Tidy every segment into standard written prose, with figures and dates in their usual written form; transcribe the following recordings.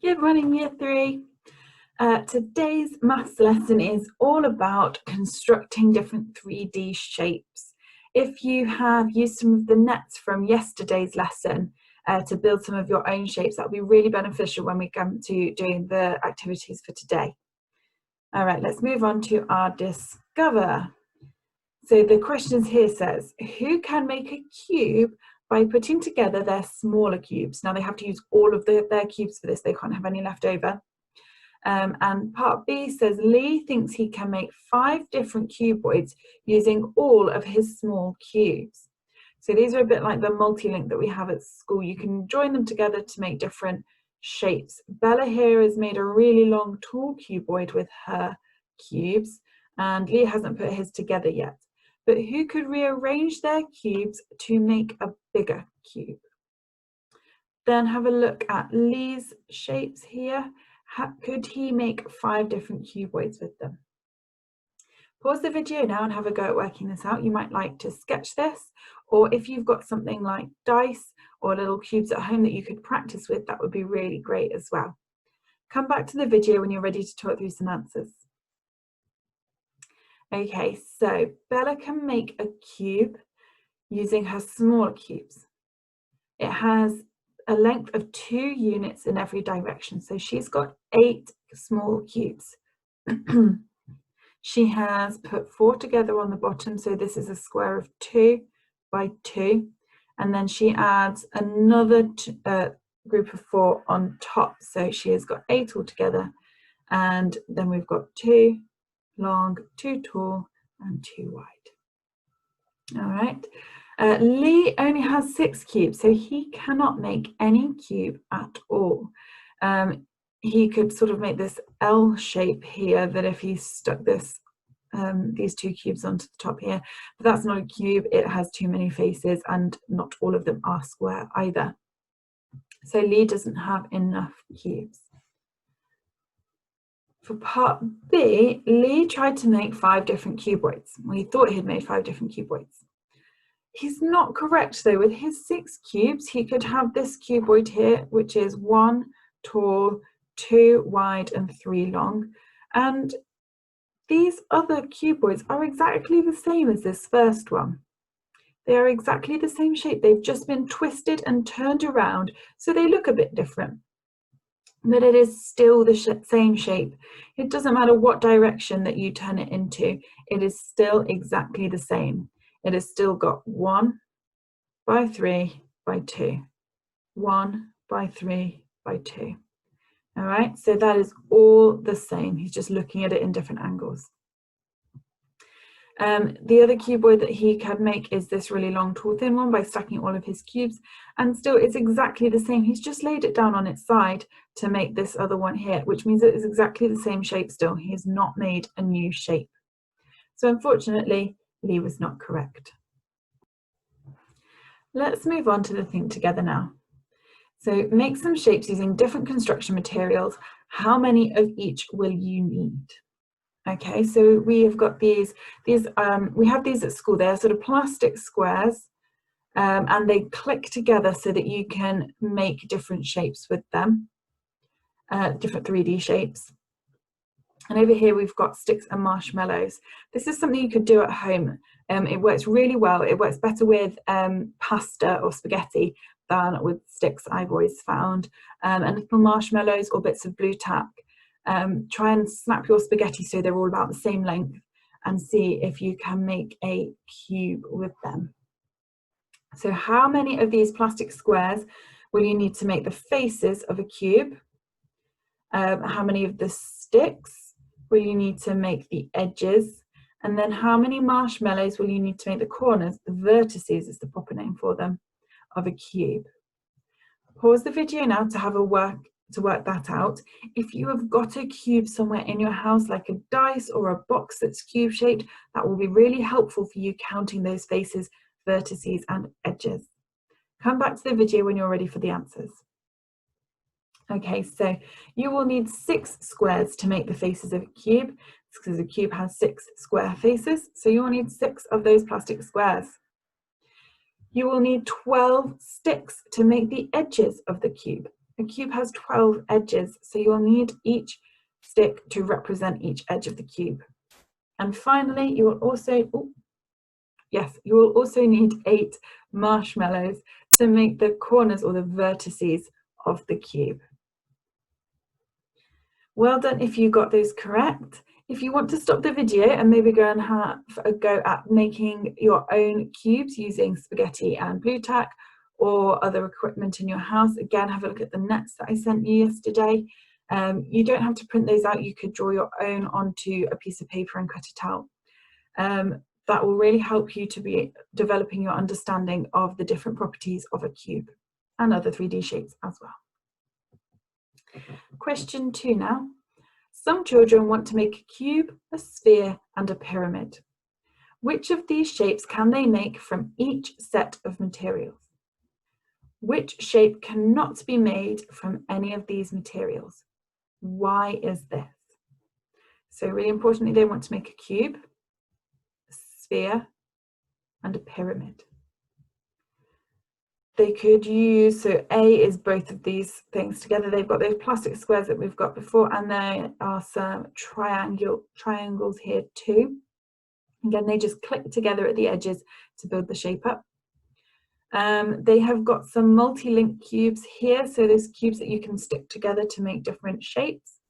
Good morning, Year 3. Today's maths lesson is all about constructing different 3D shapes. If you have used some of the nets from yesterday's lesson to build some of your own shapes, that will be really beneficial when we come to doing the activities for today. All right, let's move on to our Discover. So the questions here says, who can make a cube by putting together their smaller cubes? Now they have to use all of their cubes for this, they can't have any left over. And part B says, Lee thinks he can make 5 different cuboids using all of his small cubes. So these are a bit like the multi-link that we have at school. You can join them together to make different shapes. Bella here has made a really long tall cuboid with her cubes, and Lee hasn't put his together yet. But who could rearrange their cubes to make a bigger cube? Then have a look at Lee's shapes here. Could he make 5 different cuboids with them? Pause the video now and have a go at working this out. You might like to sketch this, or if you've got something like dice or little cubes at home that you could practice with, that would be really great as well. Come back to the video when you're ready to talk through some answers. Okay, so Bella can make a cube using her smaller cubes. It has a length of 2 units in every direction, so she's got 8 small cubes. She has put 4 together on the bottom, so this is a square of 2 by 2, and then she adds another group of 4 on top, so she has got 8 altogether, and then we've got 2 long, 2 tall, and 2 wide. All right. Lee only has 6 cubes, so he cannot make any cube at all. He could sort of make this L shape here, that if he stuck this these 2 cubes onto the top here, but that's not a cube, it has too many faces and not all of them are square either. So Lee doesn't have enough cubes. For part B, Lee tried to make 5 different cuboids. Well, he thought he'd made 5 different cuboids. He's not correct though. With his 6 cubes, he could have this cuboid here, which is 1 tall, 2 wide, and 3 long. And these other cuboids are exactly the same as this first one. They are exactly the same shape. They've just been twisted and turned around, so they look a bit different. But it is still the same shape. It doesn't matter what direction that you turn it into, it is still exactly the same. It has still got 1 by 3 by 2, 1 by 3 by 2. All right, so that is all the same. He's just looking at it in different angles. The other cuboid that he can make is this really long, tall, thin one by stacking all of his cubes, and still it's exactly the same. He's just laid it down on its side to make this other one here, which means it is exactly the same shape still. He has not made a new shape. So unfortunately, Lee was not correct. Let's move on to the think together now. So make some shapes using different construction materials. How many of each will you need? Okay, so we have got we have these at school. They're sort of plastic squares, and they click together so that you can make different shapes with them, different 3D shapes. And over here we've got sticks and marshmallows. This is something you could do at home. It works really well. It works better with pasta or spaghetti than with sticks, I've always found. And little marshmallows or bits of blue tack. Try and snap your spaghetti so they're all about the same length and see if you can make a cube with them. So how many of these plastic squares will you need to make the faces of a cube? How many of the sticks will you need to make the edges? And then how many marshmallows will you need to make the corners, the vertices is the proper name for them, of a cube? Pause the video now to have a work that out. If you have got a cube somewhere in your house, like a dice or a box that's cube shaped, that will be really helpful for you counting those faces, vertices and edges. Come back to the video when you're ready for the answers. Okay, so you will need 6 squares to make the faces of a cube, because a cube has 6 square faces, so you will need 6 of those plastic squares. You will need 12 sticks to make the edges of the cube. A cube has 12 edges, so you'll need each stick to represent each edge of the cube. And finally, you will also, you will also need 8 marshmallows to make the corners or the vertices of the cube. Well done if you got those correct. If you want to stop the video and maybe go and have a go at making your own cubes using spaghetti and blue tack or other equipment in your house, again, have a look at the nets that I sent you yesterday. You don't have to print those out. You could draw your own onto a piece of paper and cut it out. That will really help you to be developing your understanding of the different properties of a cube and other 3D shapes as well. Question 2 now. Some children want to make a cube, a sphere, and a pyramid. Which of these shapes can they make from each set of materials? Which shape cannot be made from any of these materials? Why is this? So really importantly, they want to make a cube, a sphere, and a pyramid. They could use, so A is both of these things together. They've got those plastic squares that we've got before, and there are some triangles here too. Again, they just click together at the edges to build the shape up. They have got some multi-link cubes here, so there's cubes that you can stick together to make different shapes.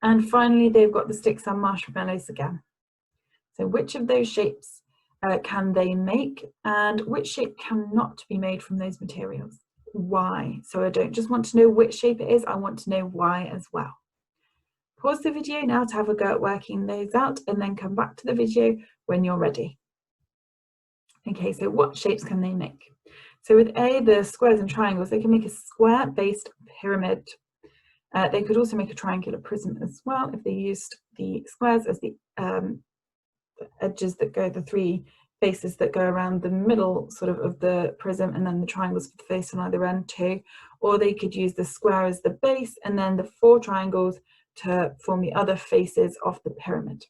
And finally, they've got the sticks and marshmallows again. So which of those shapes can they make, and which shape cannot be made from those materials? Why? So I don't just want to know which shape it is, I want to know why as well. Pause the video now to have a go at working those out, and then come back to the video when you're ready. Okay, so what shapes can they make? So with A, the squares and triangles, they can make a square-based pyramid. They could also make a triangular prism as well if they used the squares as the edges that go, the 3 faces that go around the middle sort of the prism, and then the triangles for the face on either end too. Or they could use the square as the base and then the 4 triangles to form the other faces of the pyramid.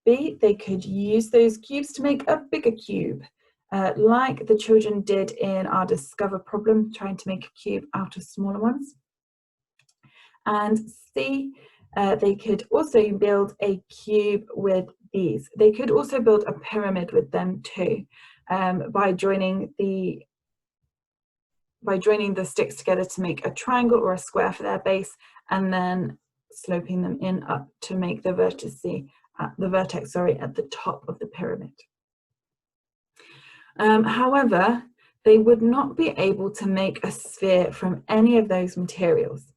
B, they could use those cubes to make a bigger cube, like the children did in our Discover problem, trying to make a cube out of smaller ones. And C, they could also build a cube with these. They could also build a pyramid with them too, by joining the sticks together to make a triangle or a square for their base, and then sloping them in up to make the vertex at the top of the pyramid. However, they would not be able to make a sphere from any of those materials.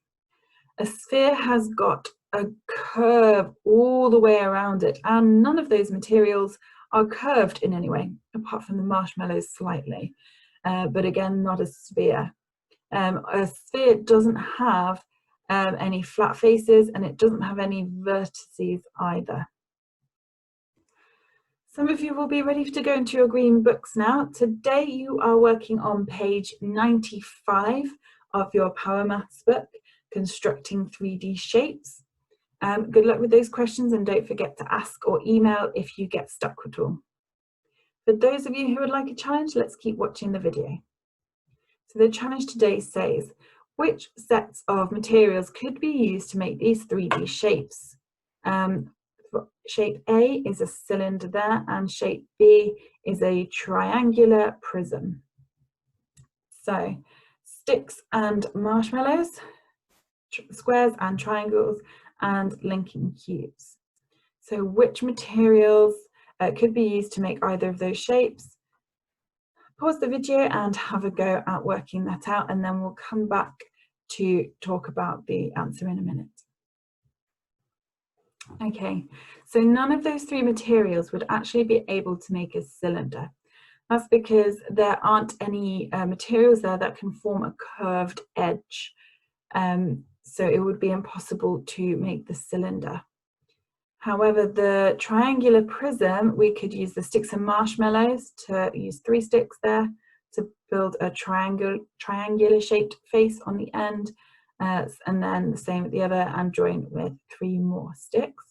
A sphere has got a curve all the way around it, and none of those materials are curved in any way, apart from the marshmallows slightly, but again, not a sphere. A sphere doesn't have any flat faces, and it doesn't have any vertices either. Some of you will be ready to go into your green books now. Today you are working on page 95 of your Power Maths book, Constructing 3D Shapes. Good luck with those questions, and don't forget to ask or email if you get stuck at all. For those of you who would like a challenge, let's keep watching the video. So the challenge today says, which sets of materials could be used to make these 3D shapes? Shape A is a cylinder there, and shape B is a triangular prism. So sticks and marshmallows, squares and triangles, and linking cubes. So which materials could be used to make either of those shapes? Pause the video and have a go at working that out, and then we'll come back to talk about the answer in a minute. Okay, so none of those 3 materials would actually be able to make a cylinder. That's because there aren't any materials there that can form a curved edge. So it would be impossible to make the cylinder. However, the triangular prism, we could use the sticks and marshmallows to use 3 sticks there to build a triangular shaped face on the end, and then the same at the other, and join with 3 more sticks.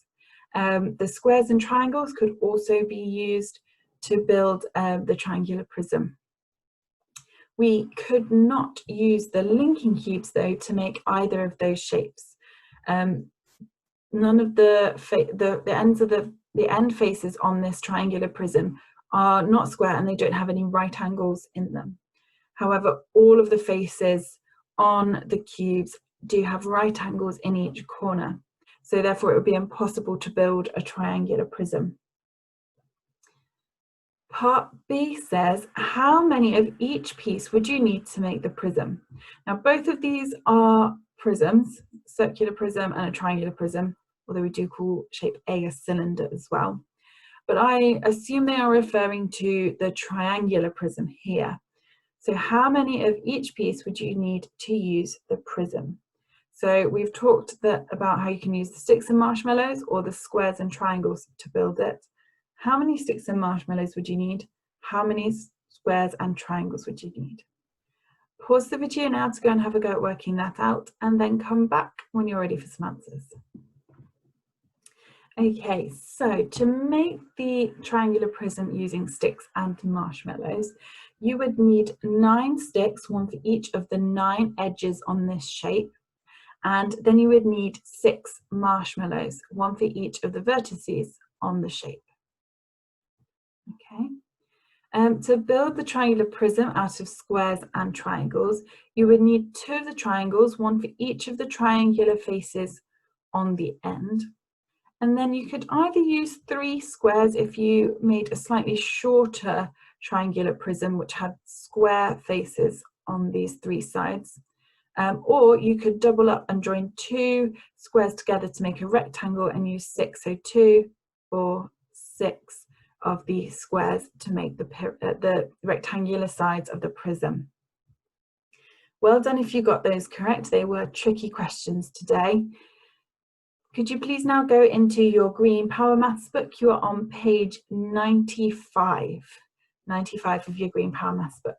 The squares and triangles could also be used to build the triangular prism. We could not use the linking cubes though to make either of those shapes. None of the ends of the end faces on this triangular prism are not square, and they don't have any right angles in them. However, all of the faces on the cubes do have right angles in each corner. So therefore it would be impossible to build a triangular prism. Part B says, how many of each piece would you need to make the prism? Now, both of these are prisms, circular prism and a triangular prism, although we do call shape A a cylinder as well. But I assume they are referring to the triangular prism here. So how many of each piece would you need to use the prism? So we've talked about how you can use the sticks and marshmallows or the squares and triangles to build it. How many sticks and marshmallows would you need? How many squares and triangles would you need? Pause the video now to go and have a go at working that out, and then come back when you're ready for some answers. Okay, so to make the triangular prism using sticks and marshmallows, you would need 9 sticks, one for each of the 9 edges on this shape. And then you would need 6 marshmallows, one for each of the vertices on the shape. Okay. To build the triangular prism out of squares and triangles, you would need 2 of the triangles, one for each of the triangular faces on the end. And then you could either use 3 squares if you made a slightly shorter triangular prism which had square faces on these 3 sides. Or you could double up and join 2 squares together to make a rectangle and use 6, so 2 or 6 of the squares to make the rectangular sides of the prism. Well done if you got those correct. They were tricky questions today. Could you please now go into your green Power Maths book? You are on page 95 of your green Power Maths book.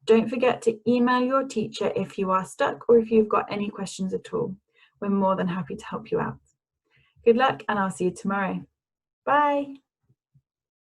Don't forget to email your teacher if you are stuck or if you've got any questions at all. We're more than happy to help you out. Good luck, and I'll see you tomorrow. Bye.